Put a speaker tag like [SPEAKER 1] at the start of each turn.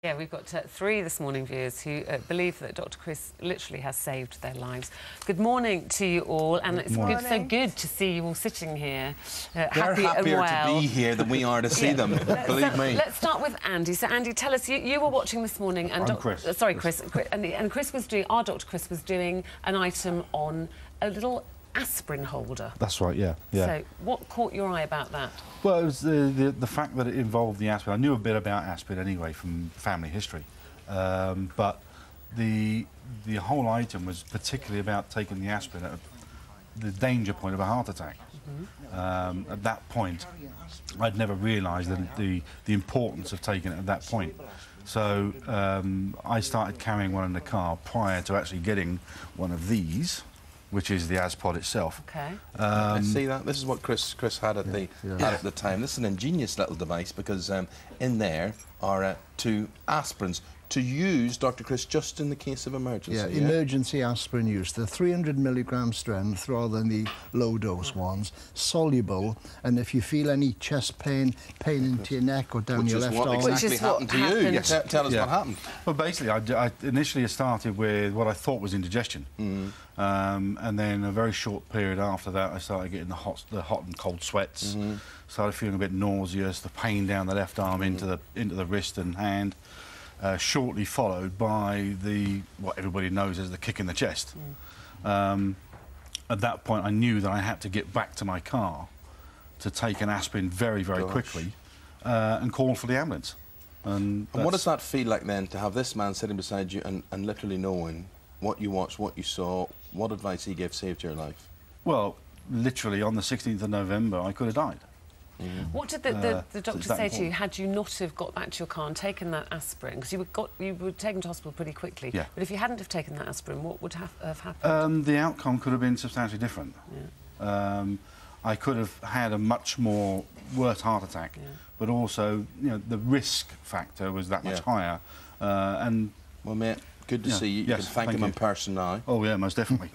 [SPEAKER 1] Yeah, we've got 3 this morning, viewers, who believe that Dr. Chris literally has saved their lives. Good morning to you all, and it's so good to see you all sitting here, happy and well.
[SPEAKER 2] They're happier to be here than we are to see them, believe me.
[SPEAKER 1] Let's start with Andy. So, Andy, tell us, you were watching this morning, and
[SPEAKER 3] Chris.
[SPEAKER 1] Chris, and Chris was doing, our Dr. Chris was doing an item on a little aspirin holder.
[SPEAKER 3] That's right, yeah.
[SPEAKER 1] So, what caught your eye about that?
[SPEAKER 3] Well, it was the fact that it involved the aspirin. I knew a bit about aspirin anyway from family history, but the whole item was particularly about taking the aspirin at the danger point of a heart attack. At that point, I'd never realised the importance of taking it at that point. So I started carrying one in the car prior to actually getting one of these, which is the Aspod itself.
[SPEAKER 1] Okay.
[SPEAKER 2] See that? This is what Chris had at the time. This is an ingenious little device because in there are 2 aspirins to use, Dr. Chris, just in the case of emergency.
[SPEAKER 4] Yeah, emergency aspirin use. The 300 milligram strength rather than the low dose ones, soluble, and if you feel any chest pain into your neck or down your left arm.
[SPEAKER 2] Which is what happened to you. Yeah, tell us what happened.
[SPEAKER 3] Well, basically, I initially started with what I thought was indigestion. And then a very short period after that, I started getting the hot and cold sweats. Started feeling a bit nauseous, the pain down the left arm into the wrist and hand. Shortly followed by what everybody knows as the kick in the chest. At that point, I knew that I had to get back to my car to take an aspirin very, very quickly and call for the ambulance. And
[SPEAKER 2] what does that feel like then, to have this man sitting beside you and literally knowing what you watched, what you saw, what advice he gave saved your life?
[SPEAKER 3] Well, literally on the 16th of November, I could have died.
[SPEAKER 1] What did the doctor say to you had you not have got back to your car and taken that aspirin? Because you were taken to hospital pretty quickly.
[SPEAKER 3] Yeah.
[SPEAKER 1] But if you hadn't have taken that aspirin, what would have happened?
[SPEAKER 3] The outcome could have been substantially different. Yeah. I could have had a much worse heart attack, but also, the risk factor was that much higher.
[SPEAKER 2] Well, mate, good to see you. You can thank him in person now.
[SPEAKER 3] Oh, yeah, most definitely.